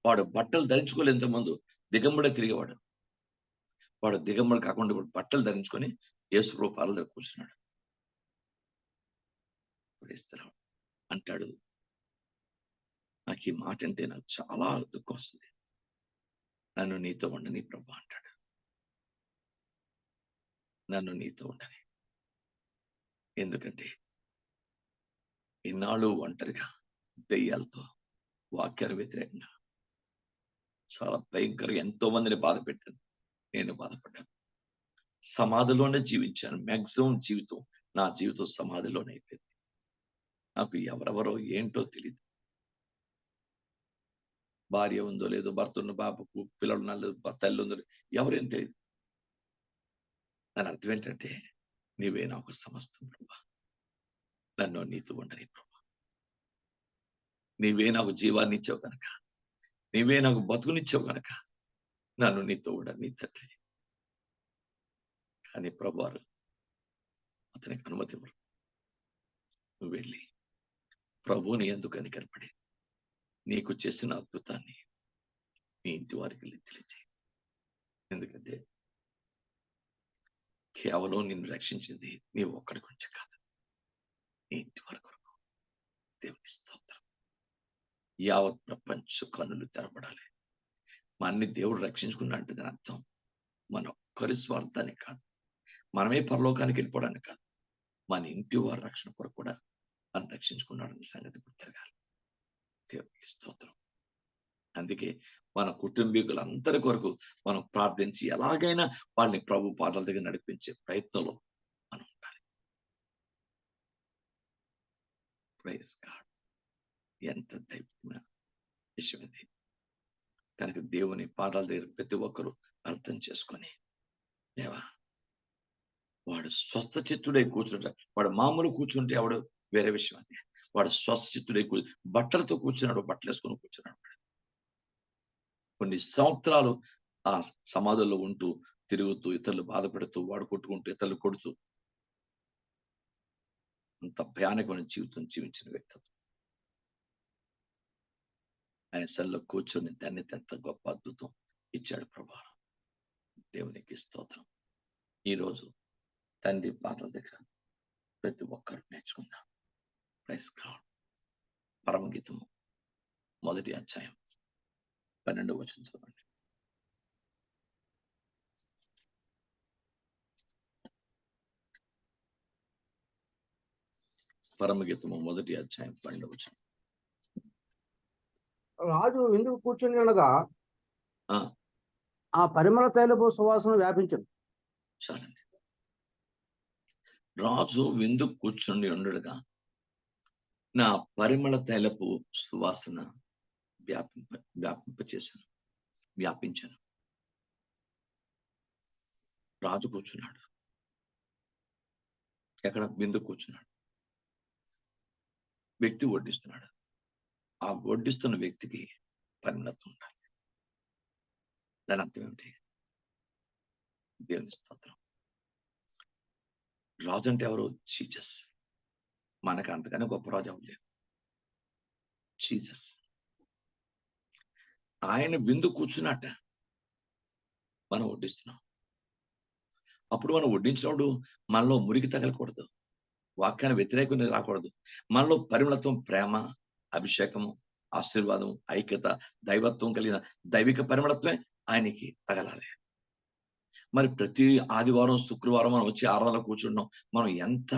వాడు బట్టలు ధరించుకోలేదు ఇంతకుముందు, దిగంబడే తిరిగేవాడు. వాడు దిగంబడి కాకుండా బట్టలు ధరించుకొని యేసు ప్రభు పాదాల దగ్గర కూర్చున్నాడు. అంటాడు, నాకు ఈ మాట అంటే నాకు చాలా దుఃఖం వస్తుంది. నన్ను నీతో ఉండని ప్రభు అంటాడు. నన్ను నీతో ఉండని. ఎందుకంటే ఇన్నాళ్ళు ఒంటరిగా దెయ్యాలతో వాక్యానికి వ్యతిరేకంగా చాలా భయంకరంగా ఎంతో మందిని బాధ పెట్టాను. నేను బాధపడ్డాను. సమాధిలోనే జీవించాను. మ్యాక్సిమం జీవితం నా జీవితం సమాధిలోనే అయిపోయింది. నాకు ఎవరెవరో ఏంటో తెలియదు. భార్య ఉందో లేదో, భర్త ఉన్న బాబుకు పిల్లలు నల్లేదు, తల్లి ఉందో లేదో, ఎవరేం తెలియదు. దాని అర్థం ఏంటంటే, నీవే నాకు సమస్తం ప్రభా, నన్ను నీతో ఉండని ప్రభా, నీవే నాకు జీవాన్ని ఇచ్చావు కనుక, నీవే నాకు బతుకునిచ్చావు కనుక నన్ను నీతో ఉండని తండ్రి. కానీ ప్రభువారు అతనికి అనుమతి ఇవ్వరు. నువ్వు వెళ్ళి ప్రభువుని ఎందుకని కనపడి నీకు చేసిన అద్భుతాన్ని నీ ఇంటి వారికి వెళ్ళి తెలియజేయి. ఎందుకంటే కేవలం నిన్ను రక్షించింది నీ ఒక్కడి గురించి కాదు, నీ ఇంటి వారి కొరకు. దేవుని స్తోత్రం. యావత్ ప్రపంచ కన్నులు తెరపడాలి. మనని దేవుడు రక్షించుకున్నట్టు దాని అర్థం మన ఒక్కరి స్వార్థానికి కాదు, మనమే పరలోకానికి వెళ్ళిపోవడానికి కాదు, మన ఇంటి వారి రక్షణ కొరకు కూడా మనం రక్షించుకున్నాడని సంగతి గుర్తిరగాలి. దేవునికి స్తోత్రం. అందుకే మన కుటుంబీకులందరి కొరకు మనం ప్రార్థించి ఎలాగైనా వాళ్ళని ప్రభు పాదాల దగ్గర నడిపించే ప్రయత్నంలో మనం ఉండాలి. Praise God. ఎంత దైవమైన విషయం ఇది. కనుక దేవుని పాదాల దగ్గర ప్రతి ఒక్కరూ అర్థం చేసుకొని, దేవా వాడు స్వస్థ చిత్తుడై కూర్చుంటాడు. వాడు మామూలు కూర్చుంటే వాడు వేరే విషయం. అది వాడు స్వస్థ చిత్తుడై బట్టలతో కూర్చున్నాడు, బట్టలు వేసుకొని కూర్చున్నాడు. కొన్ని సంవత్సరాలు ఆ సమాధుల్లో ఉంటూ తిరుగుతూ ఇతరులు బాధపడుతూ వాడు కొట్టుకుంటూ ఇతరులు కొడుతూ అంత భయానకమైన జీవితం జీవించిన వ్యక్తి. ఆయన సెల్లో కూర్చొని దాన్ని ఎంత గొప్ప అద్భుతం ఇచ్చాడు ప్రభా. దేవునికి స్తోత్రం. ఈరోజు తండ్రి పాదాల దగ్గర ప్రతి ఒక్కరు నేర్చుకుందాం. Praise God. పరమగీతము 1వ అధ్యాయం 12వ వచనం చదవండి. పరమగీతము 1వ అధ్యాయం 12వ వచనం. రాజు ఎందుకు కూర్చుని ఉండగా ఆ పరిమళ తైలపు సువాసన వ్యాపించను. చాలండి. రాజు విందు కూర్చుని ఉండగా నా పరిమళ తైలపు సువాసన వ్యాపించను. రాజు కూర్చున్నాడు. ఎక్కడ? విందు కూర్చున్నాడు. వ్యక్తి వడ్డిస్తున్నాడు. ఆ వడ్డిస్తున్న వ్యక్తికి పరిమళత్వం ఉండాలి. దాని అర్థం ఏమిటి? దేవుని స్తోత్రం. రాజు అంటే ఎవరు? జీసస్. మనకు అంతగానే గొప్ప రాజు అవ్వలేదు. జీసస్. ఆయన విందు కూర్చున్నట్ట మనం వడ్డిస్తున్నాం. అప్పుడు మనం వడ్డించినప్పుడు మనలో మురికి తగలకూడదు, వాక్యాన్ని వ్యతిరేకంగా రాకూడదు. మనలో పరిమళత్వం, ప్రేమ, అభిషేకము, ఆశీర్వాదం, ఐక్యత, దైవత్వం కలిగిన దైవిక పరిమళత్వమే ఆయనకి తగలాలి. మరి ప్రతి ఆదివారం శుక్రవారం మనం వచ్చి ఆరాధనలో కూర్చుంటున్నాం. మనం ఎంత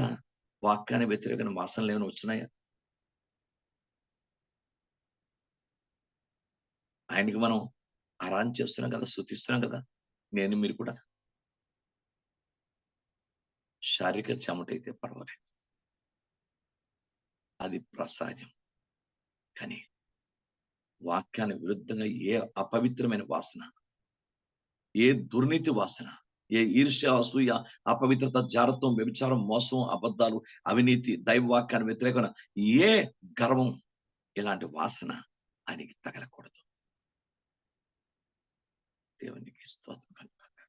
వాక్యాన్ని వ్యతిరేకమైన వాసనలు ఏమైనా వచ్చినాయా? ఆయనకి మనం ఆరాధన చేస్తున్నాం కదా, స్తుతిస్తున్నాం కదా. నేను మీరు కూడా శారీరక చెమట అయితే పర్వాలేదు, అది ప్రసాదం. కానీ వాక్యానికి విరుద్ధంగా ఏ అపవిత్రమైన వాసన, ఏ దుర్నీతి వాసన, ఏ ఈర్ష్య, అసూయ, అపవిత్రత, జారత్వం, వ్యభిచారం, మోసం, అబద్ధాలు, అవినీతి, దైవవాక్యాన్ని వ్యతిరేకమైన ఏ గర్వం, ఇలాంటి వాసన ఆయనకి తగలకూడదు. దేవునికి స్తోత్రం కలుగాక.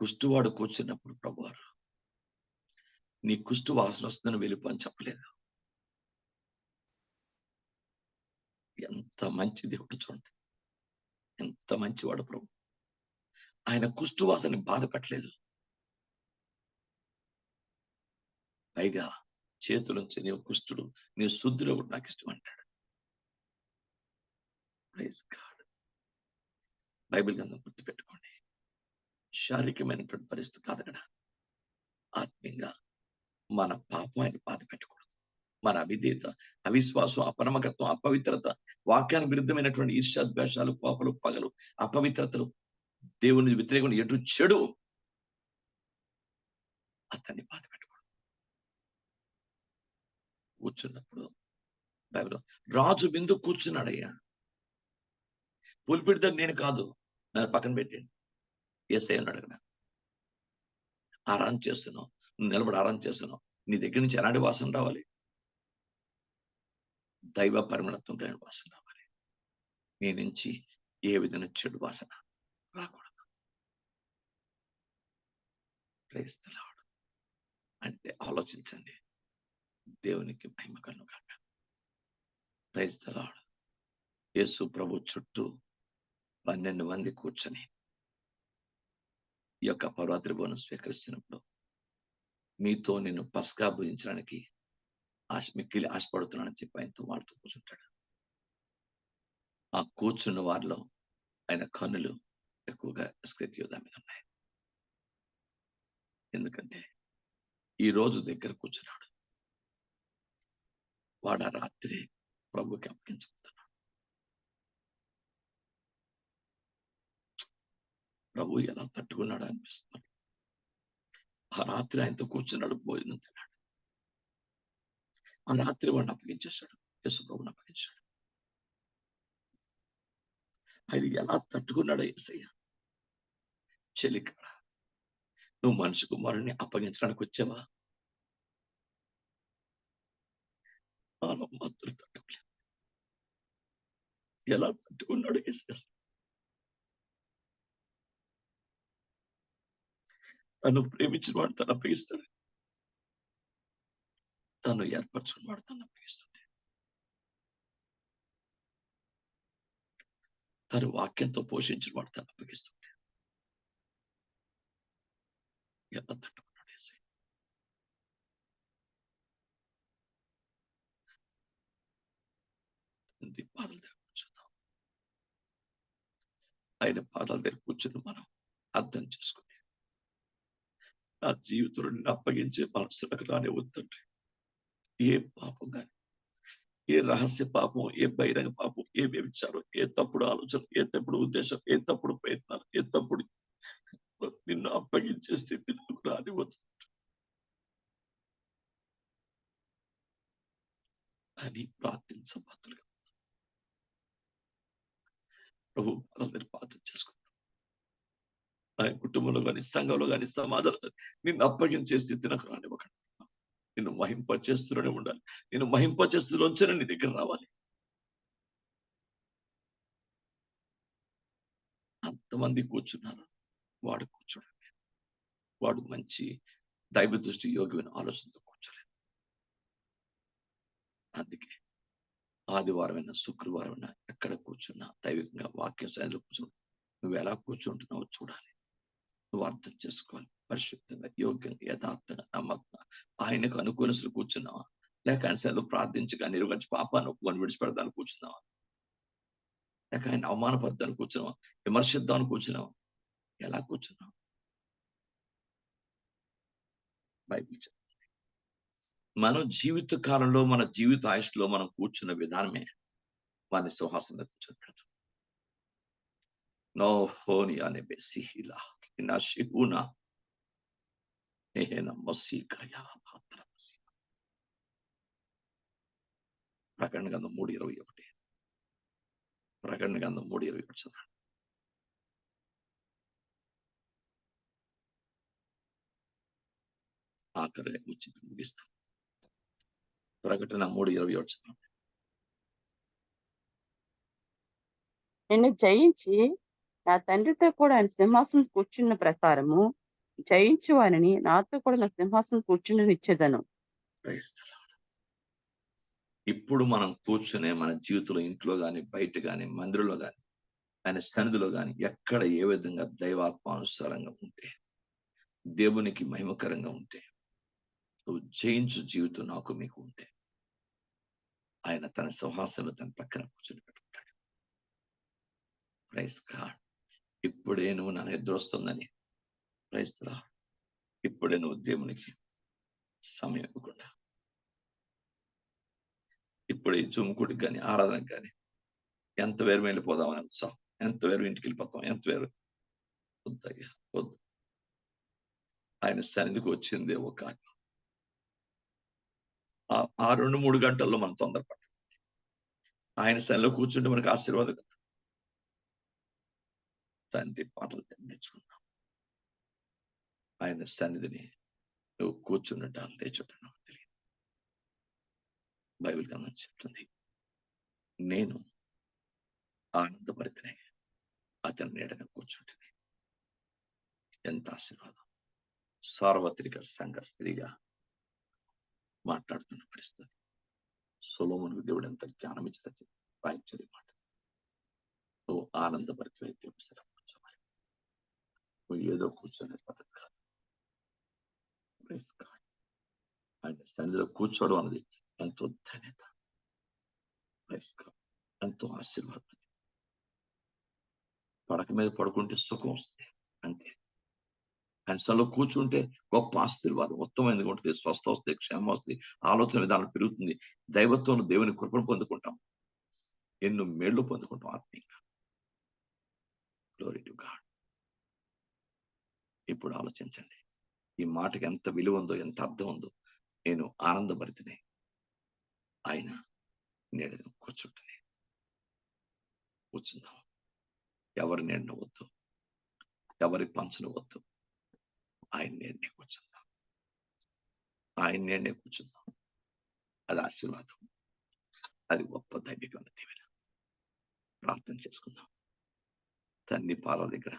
కుష్టువాడు కూర్చున్నప్పుడు ప్రభువారు నీ కుష్టు వాసన వస్తుందని వెళ్ళిపో అని చెప్పలేదు. ఎంత మంచి దేవుడు చూడండి, ఎంత మంచివాడు ప్రభు. ఆయన కుష్టు వాసనని బాధ పెట్టలేదు. పైగా చేతులుంచి నీవు కుష్టుడు, నీ శుద్ధుడు కూడా నాకు ఇష్టం అంటాడు. Praise God. బైబిల్ గ్రంథం గుర్తుపెట్టుకోండి. శారీరకమైనటువంటి పరిస్థితి కాదు కదా, ఆత్మీయంగా మన పాపం ఆయన బాధ పెట్టకూడదు. మన అవిధేయత, అవిశ్వాసం, అపనమ్మకత్వం, అపవిత్రత, వాక్యానికి విరుద్ధమైనటువంటి ఈర్ష్యాద్వేషాలు, కోపలు, పగలు, అపవిత్రతలు, దేవుని వ్యతిరేకం ఎటు చెడు, అతన్ని బాధ పెట్టకూడదు. కూర్చున్నప్పుడు బైబిల్ రాజు విందు కూర్చున్నాడయ్యా. పులిపిడి దగ్గర నేను కాదు, నన్ను పక్కన పెట్టండి. యేసయ్య అన్నాడు కదా, ఆరాధన చేస్తున్నావు, నువ్వు నిలబడి ఆరాధన చేస్తున్నావు, నీ దగ్గర నుంచి ఎలాంటి వాసన రావాలి? దైవ పరిమళత్వం కలిగిన వాసన రావాలి. నీ నుంచి ఏ విధంగా చెడు వాసన రాకూడదు. Praise the Lord. అంటే ఆలోచించండి, దేవునికి మహిమ కలుగుగాక. Praise the Lord. యేసు ప్రభు చుట్టూ 12 మంది కూర్చొని ఈ యొక్క పర్వతారి భోజనం స్వీకరిస్తున్నప్పుడు, మీతో నేను పస్కా భుజించడానికి మిక్కిలి ఆశపడుతున్నానని చెప్పి ఆయనతో వాడుతూ కూర్చుంటాడు. ఆ కూర్చున్న వారిలో ఆయన కన్నులు ఎక్కువగా ఇస్కరియోతు యూదా మీద ఉన్నాయి. ఎందుకంటే ఈ రోజు దగ్గర కూర్చున్నాడు. వాడు ఆ రాత్రి ప్రభుకి అప్పగించబోతున్నాడు. ప్రభు ఎలా తట్టుకున్నాడు అనిపిస్తున్నాడు. ఆ రాత్రి ఆయనతో కూర్చున్నాడు, భోజనం తిన్నాడు. ఆ రాత్రి వాడిని అప్పగించేశాడు, యేసు ప్రభుని అప్పగించాడు. అది ఎలా తట్టుకున్నాడు యేసయ్య? చెలికాడ, నువ్వు మనిషి కుమారుని అప్పగించడానికి వచ్చావా? మాత్రం తట్టుకోలేదు. ఎలా తట్టుకున్నాడు యేసయ్య? తను ప్రేమించిన వాడు తను అప్పగిస్తాడు, తను ఏర్పరచుకున్న వాడు తను అప్పగిస్తాడు. తను వాక్యంతో పోషించిన వాడు తను అప్పగిస్తుంటే ఎలా తట్టుకున్నాడు యేసయ్య? పాదాల దగ్గర కూర్చున్నాం. ఆయన పాదాల దగ్గర కూర్చుని మనం అర్థం చేసుకుని, నా జీవితంలో నిన్ను అప్పగించే మనసులకు రానివ్వద్దండి. ఏ పాపం కానీ, ఏ రహస్య పాపం, ఏ బహిరంగ పాపం, ఏ వ్యభిచారం, ఏ తప్పుడు ఆలోచన, ఏ తప్పుడు ఉద్దేశం, ఏ తప్పుడు ప్రయత్నాలు, ఏ తప్పుడు నిన్ను అప్పగించే స్థితి నాకు రానివ్వద్దు అని ప్రార్థించబోతులుగా ప్రభు పాదాల ప్రార్థన చేసుకున్నాం. ఆయన కుటుంబంలో కానీ, సంఘంలో కానీ, సమాజంలో నిన్ను అప్పగించే స్థితి నాకు రానివ్వకండి. నిన్ను మహింపచేస్తూనే ఉండాలి. నేను మహింపచేస్తులోంచే నీ దగ్గర రావాలి. అంతమంది కూర్చున్నారు, వాడు కూర్చోడండి. వాడు మంచి దైవ దృష్టి యోగ్యమైన ఆలోచనతో కూర్చోలేదు. అందుకే ఆదివారమైనా, శుక్రవారమైనా ఎక్కడ కూర్చున్నా దైవికంగా వాక్య స్థాయిలో కూర్చున్నా నువ్వు ఎలా కూర్చుంటున్నావో చూడాలి. నువ్వు అర్థం చేసుకోవాలి. పరిశుద్ధంగా, యోగ్యంగా, యథార్థంగా, నమ్మకంగా ఆయనకు అనుకూలస్తులు కూర్చున్నావా, లేక ఆయన సైన్లో ప్రార్థించగా నిర్వహించి పాపాన్ని ఒప్పుకొని విడిచిపెడదాన్ని కూర్చున్నావా, లేక ఆయన అవమానపడదాన్ని కూర్చున్నావా, విమర్శిద్దామని కూర్చున్నావా, ఎలా కూర్చున్నావు? బైబిల్ చెప్తుంది. మనం జీవిత కాలంలో, మన జీవిత ఆయుష్లో మనం కూర్చున్న విధానమే వారిని సింహాసనంలో కూర్చోబెడతాం. నో హోని అనే బెసిహిలా నా షిహునా ప్రకటన గ్రంథం 3:21. ప్రకటన గ్రంథం 3:21 చదవండి. ఆఖరిగా వచ్చి ముగిస్తాం. ప్రకటన 3:27. నిన్ను జయించి నా తండ్రితో కూడా ఆయన సింహాసనం కూర్చున్న ప్రకారము జయించు వారిని నాతో కూడా నా సింహాసనం కూర్చుండనిచ్చేదను. Praise the Lord. ఇప్పుడు మనం కూర్చునే మన జీవితంలో ఇంట్లో గాని, బయట గాని, మందిరంలో గాని, ఆయన సన్నిధిలో గాని ఎక్కడ ఏ విధంగా దైవాత్మానుసారంగా ఉంటే, దేవునికి మహిమకరంగా ఉంటే, నువ్వు జయించు జీవితం నాకు మీకు ఉంటే, ఆయన తన సింహాసనంలో తన పక్కన కూర్చొని పెట్టుకుంటాడు. Praise God. ఇప్పుడే నువ్వు నా నిద్ర వస్తుందని, ప్రైజ్ లా, ఇప్పుడే నువ్వు దేవునికి సమయం ఇవ్వకుండా, ఇప్పుడు ఈ జుమ్ముకుడికి కానీ ఆరాధనకు కానీ ఎంత వేరు వెళ్ళిపోదామని ఉత్సాహం, ఎంత వేరు ఇంటికి వెళ్ళిపోతాం, ఎంత వేరు వద్దయ్యా వద్దు. ఆయన సన్నిధికి వచ్చిందే ఒక ఆ 2-3 గంటల్లో మనం తొందరపడ్డాం. ఆయన సన్నిధిలో కూర్చుంటే మనకు ఆశీర్వాదం. తండ్రి పాటలు నేర్చుకుందాం. ఆయన సన్నిధిని నువ్వు కూర్చున్నట్ట లేచుట నాకు తెలియదు. బైబిల్ గ్రంథం చెప్తుంది, నేను ఆనందపడితేనే అతని నీడన కూర్చుంటుంది. ఎంత ఆశీర్వాదం. సార్వత్రిక సంఘ స్త్రీగా మాట్లాడుతున్న పరిస్థితి. సొలొమోనుకు దేవుడు ఎంత జ్ఞానం ఇచ్చిన రాయించే మాట. నువ్వు ఆనందపరితే కూర్చోవాలి. నువ్వు ఏదో కూర్చొనే పద్ధతి కాదు. ఆయన సన్నిధిలో కూర్చోవడం అన్నది ఎంతో ధన్యత, ఎంతో ఆశీర్వాదం. పడక మీద పడుకుంటే సుఖం వస్తుంది అంతే. ఆయన సన్నిధిలో కూర్చుంటే గొప్ప ఆశీర్వాదం, ఉత్తమైనది ఉంటుంది. స్వస్థ వస్తుంది, క్షేమ వస్తుంది, ఆలోచన విధానం పెరుగుతుంది. దైవత్వం దేవుని కృపను పొందుకుంటాం, ఎన్నో మేళ్లు పొందుకుంటాం ఆత్మీయంగా. Glory to God. ఇప్పుడు ఆలోచించండి, ఈ మాటకి ఎంత విలువ ఉందో, ఎంత అర్థం ఉందో. నేను ఆనందభరితనే ఆయన నీడను కూర్చుంటుంది. కూర్చుందాం. ఎవరి నీడను వద్దు, ఎవరి పంచను వద్దు, ఆయన నీడనే కూర్చుందాం. ఆయన నీడనే కూర్చుందాం. అది ఆశీర్వాదం, అది గొప్ప దైవికమైన దీవెన. ప్రార్థన చేసుకుందాం. తండ్రి పాదాల దగ్గర